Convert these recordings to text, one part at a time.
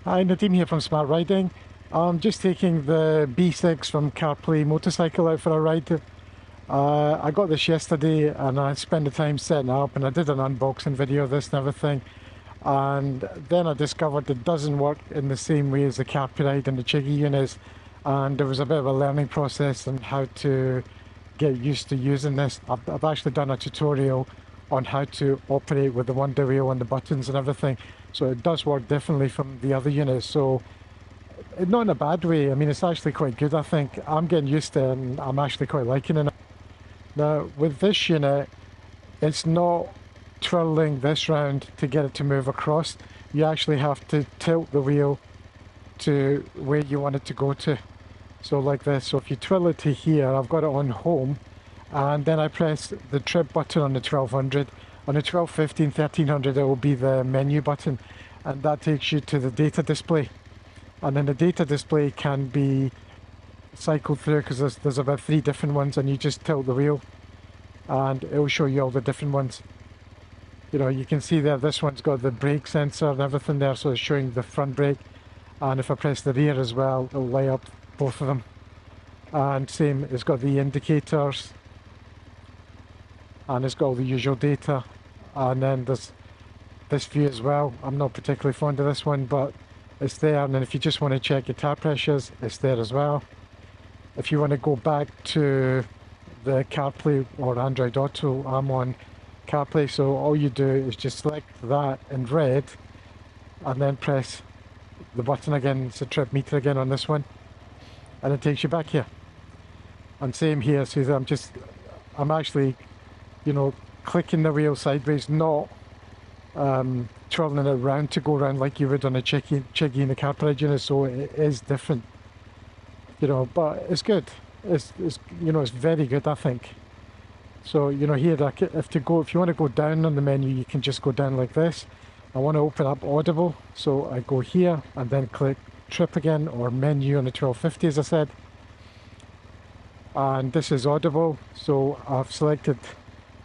Hi, Nadeem here from Smart Riding. I'm just taking the B6 from Carplay motorcycle out for a ride. I got this yesterday and I spent the time setting it up, and I did an unboxing video of this and everything. And then I discovered it doesn't work in the same way as the Carplay and the Chiggy units. And there was a bit of a learning process on how to get used to using this. I've actually done a tutorial on how to operate with the wonder wheel and the buttons and everything. So it does work differently from the other units. So not in a bad way. I mean, it's actually quite good, I think. I'm getting used to it and I'm actually quite liking it. Now, with this unit, it's not twirling this round to get it to move across. You actually have to tilt the wheel to where you want it to go to. So like this. So if you twirl it to here, I've got it on home, and then I press the trip button on the 1200. On the 1250 and 1300 it will be the menu button, and that takes you to the data display. And then the data display can be cycled through because there's about 3 different ones, and you just tilt the wheel and it will show you all the different ones. You know, you can see there this one's got the brake sensor and everything there, so it's showing the front brake, and if I press the rear as well, it'll light up both of them. And same, it's got the indicators and it's got all the usual data. And then there's this view as well. I'm not particularly fond of this one, but it's there. And then if you just want to check your tire pressures, it's there as well. If you want to go back to the CarPlay or Android Auto, I'm on CarPlay, so all you do is just select that in red and then press the button again. It's a trip meter again on this one, and it takes you back here. And same here, so I'm actually, you know, clicking the wheel sideways, not twirling it around to go around like you would on a Chiggy in the Carplay unit. So it is different, you know, but it's good. It's you know, it's very good, I think. So, you know, here, if you want to go down on the menu, you can just go down like this. I want to open up Audible, so I go here and then click trip again, or menu on the 1250 as I said. And this is Audible, so I've selected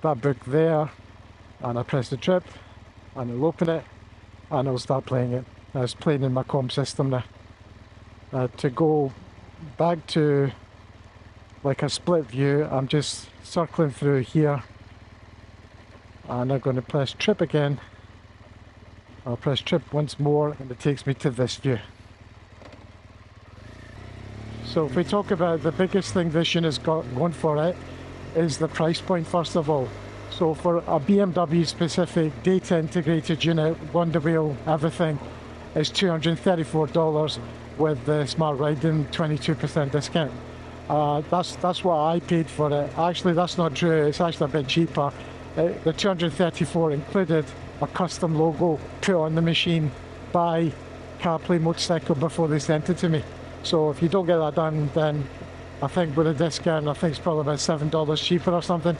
that book there, and I press the trip and it'll open it and it'll start playing it. Now it's playing in my comm system now. To go back to like a split view, I'm just circling through here and I'm going to press trip again. I'll press trip once more and it takes me to this view. So if we talk about the biggest thing this unit's got going for it, is the price point first of all. So for a BMW specific data integrated unit, wonder wheel, everything, is $234 with the Smart Riding 22% discount. That's what I paid for it. Actually, that's not true. It's actually a bit cheaper. The 234 included a custom logo put on the machine by Carplay Motorcycle before they sent it to me. So if you don't get that done, then I think with a discount, I think it's probably about $7 cheaper or something.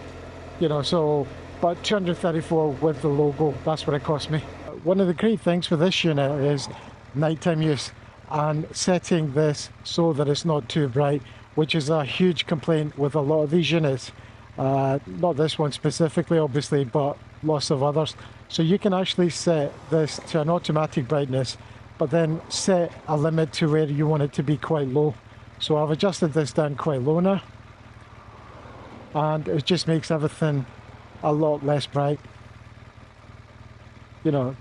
You know, so, but 234 with the logo, that's what it cost me. One of the great things for this unit is nighttime use and setting this so that it's not too bright, which is a huge complaint with a lot of these units. Not this one specifically, obviously, but lots of others. So you can actually set this to an automatic brightness, but then set a limit to where you want it to be quite low. So I've adjusted this down quite low now, and it just makes everything a lot less bright. You know,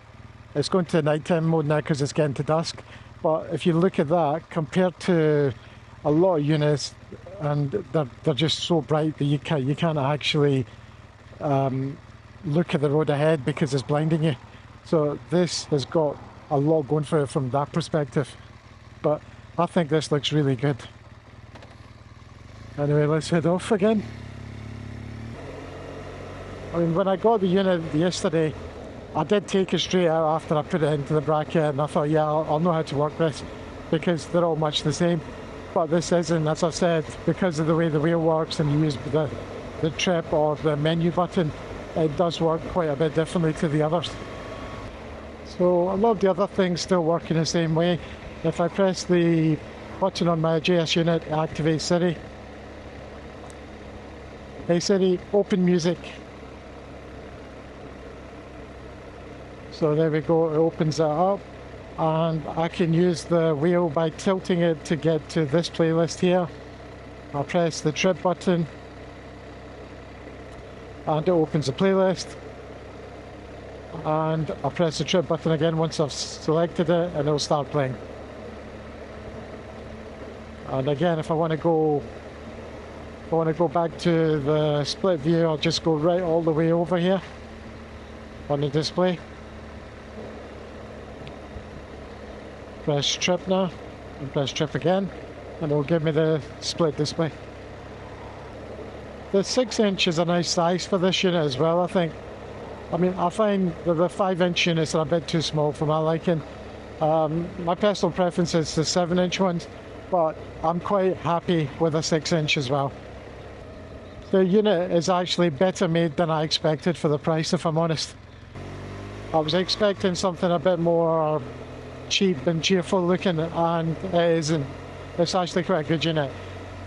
it's going to nighttime mode now because it's getting to dusk, but if you look at that compared to a lot of units, and they're just so bright that you can't actually look at the road ahead because it's blinding you. So this has got a lot going for it from that perspective, but I think this looks really good. Anyway, let's head off again. I mean, when I got the unit yesterday, I did take it straight out after I put it into the bracket, and I thought, yeah, I'll know how to work this because they're all much the same. But this isn't, as I said, because of the way the wheel works and you use the trip or the menu button, it does work quite a bit differently to the others. So a lot of the other things still work in the same way. If I press the button on my JS unit, it activates Siri. Hey Siri, open music. So there we go, it opens that up. and I can use the wheel by tilting it to get to this playlist here. I'll press the trip button and it opens the playlist, and I'll press the trip button again once I've selected it and it'll start playing. And again, if I want to go back to the split view, I'll just go right all the way over here on the display. Press trip now, and press trip again, and it'll give me the split display. The 6-inch is a nice size for this unit as well, I think. I mean, I find that the 5-inch units are a bit too small for my liking. My personal preference is the 7-inch ones, but I'm quite happy with a 6-inch as well. The unit is actually better made than I expected for the price, if I'm honest. I was expecting something a bit more cheap and cheerful looking, and it isn't. It's actually quite a good unit.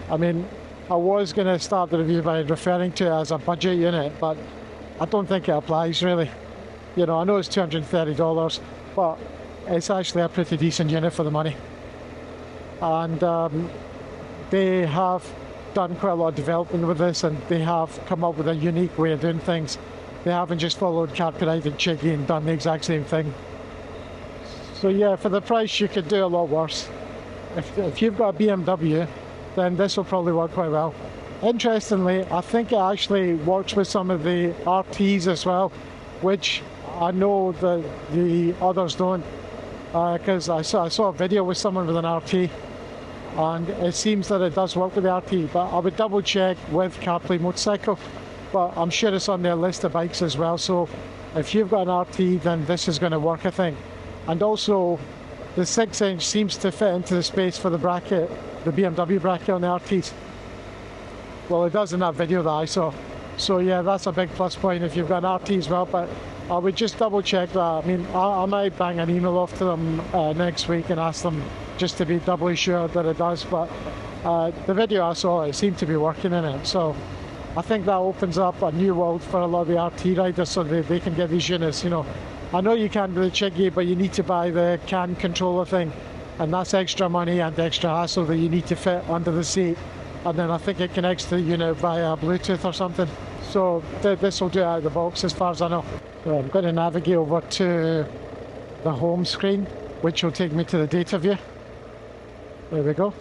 I mean, I was going to start the review by referring to it as a budget unit, but I don't think it applies really. You know, I know it's $230, but it's actually a pretty decent unit for the money. And they have done quite a lot of development with this, and they have come up with a unique way of doing things. They haven't just followed Carplay and Chiggy and done the exact same thing. So yeah, for the price you could do a lot worse. If you've got a BMW, then this will probably work quite well. Interestingly, I think it actually works with some of the RTs as well, which I know that the others don't, because I saw a video with someone with an RT, and it seems that it does work with the RT, but I would double check with Carplay Motorcycle, but I'm sure it's on their list of bikes as well. So if you've got an RT, then this is going to work, I think. And also, the 6-inch seems to fit into the space for the bracket, the BMW bracket on the RTs. Well, it does in that video that I saw. So yeah, that's a big plus point if you've got an RT as well, but I would just double check that. I mean, I might bang an email off to them next week and ask them just to be doubly sure that it does, but the video I saw, it seemed to be working in it. So I think that opens up a new world for a lot of the RT riders, so they can get these units, you know. I know you can do the Chiggy, but you need to buy the CAN controller thing, and that's extra money and extra hassle that you need to fit under the seat. And then I think it connects to the unit via Bluetooth or something. So this will do it out of the box as far as I know. So I'm going to navigate over to the home screen, which will take me to the data view. There we go.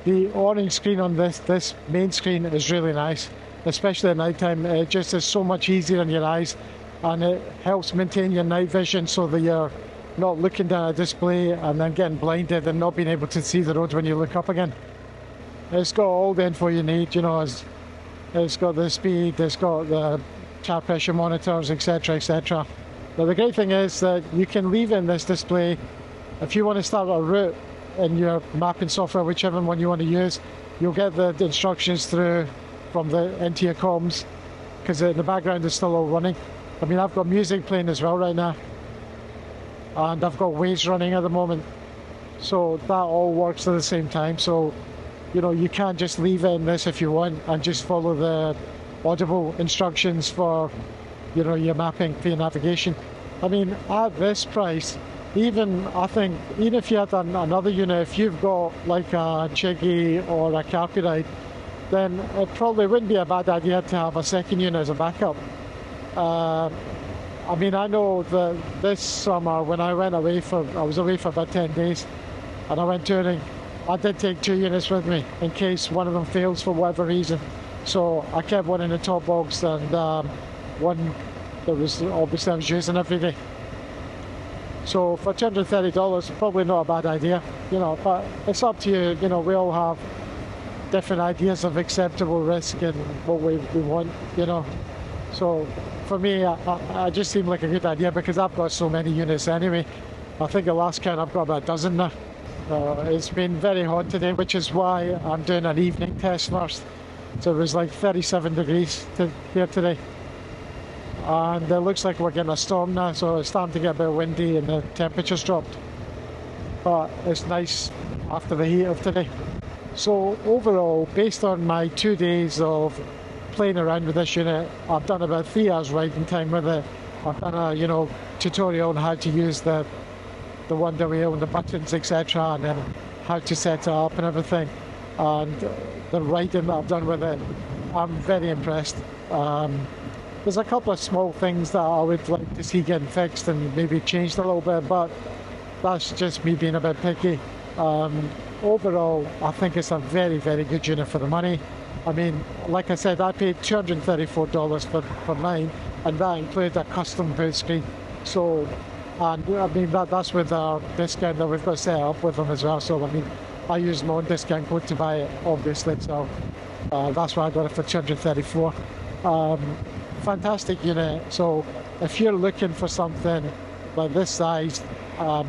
The orange screen on this main screen is really nice, especially at night time. It just is so much easier on your eyes, and it helps maintain your night vision so that you're not looking down a display and then getting blinded and not being able to see the road when you look up again. It's got all the info you need, you know. It's got the speed, it's got the tire pressure monitors, etc, etc. But the great thing is that you can leave in this display if you want to start a route in your mapping software, whichever one you want to use. You'll get the instructions through into your comms, because in the background is still all running. I mean, I've got music playing as well right now, and I've got Waze running at the moment, so that all works at the same time. So, you know, you can just leave it in this if you want and just follow the audible instructions for, you know, your mapping for your navigation. I mean, at this price, I think even if you had another unit, if you've got like a Chiggy or a Carplay, then it probably wouldn't be a bad idea to have a second unit as a backup. I mean, I know that this summer when I was away for about 10 days and I went touring, I did take 2 units with me in case one of them fails for whatever reason. So I kept one in the top box and one that was obviously I was using every day. So for $230, probably not a bad idea, you know, but it's up to you. You know, we all have different ideas of acceptable risk and what we want, you know. So for me, I just seemed like a good idea because I've got so many units anyway. I think the last count I've got about a dozen now. It's been very hot today, which is why I'm doing an evening test first. So it was like 37 degrees here today. And it looks like we're getting a storm now, so it's starting to get a bit windy and the temperature's dropped. But it's nice after the heat of today. So overall, based on my 2 days of playing around with this unit, I've done about 3 hours riding time with it. I've done a tutorial on how to use the the wonder wheel and the buttons, etc., and then how to set it up and everything. And the writing that I've done with it, I'm very impressed. There's a couple of small things that I would like to see getting fixed and maybe changed a little bit, but that's just me being a bit picky. Overall, I think it's a very, very good unit for the money. I mean, like I said, I paid $234 for mine, and that included a custom boot screen. So, and I mean, that's with our discount that we've got set up with them as well. So, I mean, I used my own discount code to buy it, obviously. So, that's why I got it for $234. Fantastic unit. So, if you're looking for something like this size, I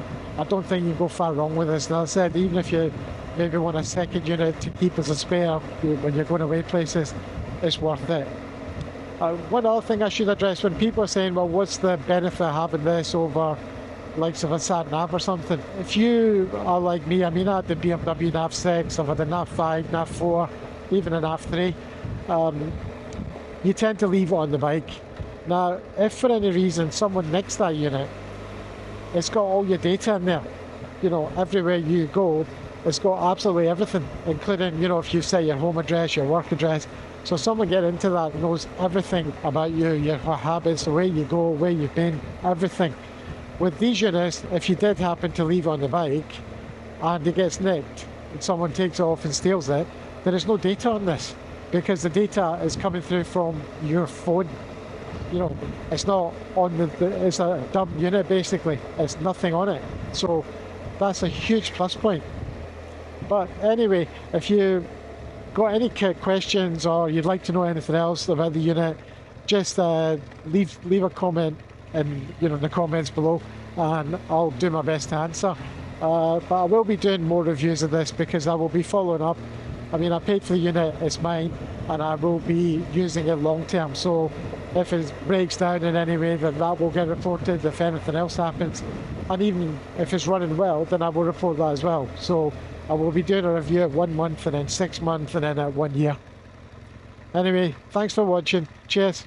don't think you can go far wrong with this. And as I said, even if you maybe want a second unit to keep as a spare when you're going away places, it's worth it. One other thing I should address, when people are saying, well, what's the benefit of having this over likes of a sat nav or something? If you are like me, I mean, I had the BMW nav 6, I've had the nav 5, nav 4, even a nav 3. You tend to leave it on the bike. Now, if for any reason someone nicks that unit, it's got all your data in there. You know, everywhere you go, it's got absolutely everything, including, you know, if you say your home address, your work address. So someone get into that knows everything about you, your habits, the way you go, where you've been, everything. With these units, if you did happen to leave it on the bike and it gets nicked and someone takes it off and steals it, there is no data on this because the data is coming through from your phone. You know, it's not on it's a dumb unit basically. It's nothing on it. So that's a huge plus point. But anyway, if you got any questions or you'd like to know anything else about the unit, just leave a comment in the comments below, and I'll do my best to answer. But I will be doing more reviews of this because I will be following up. I mean, I paid for the unit, it's mine, and I will be using it long term. So if it breaks down in any way, then that will get reported. If anything else happens, and even if it's running well, then I will report that as well. So I will be doing a review at 1 month, and then 6 months, and then at 1 year. Anyway, thanks for watching. Cheers.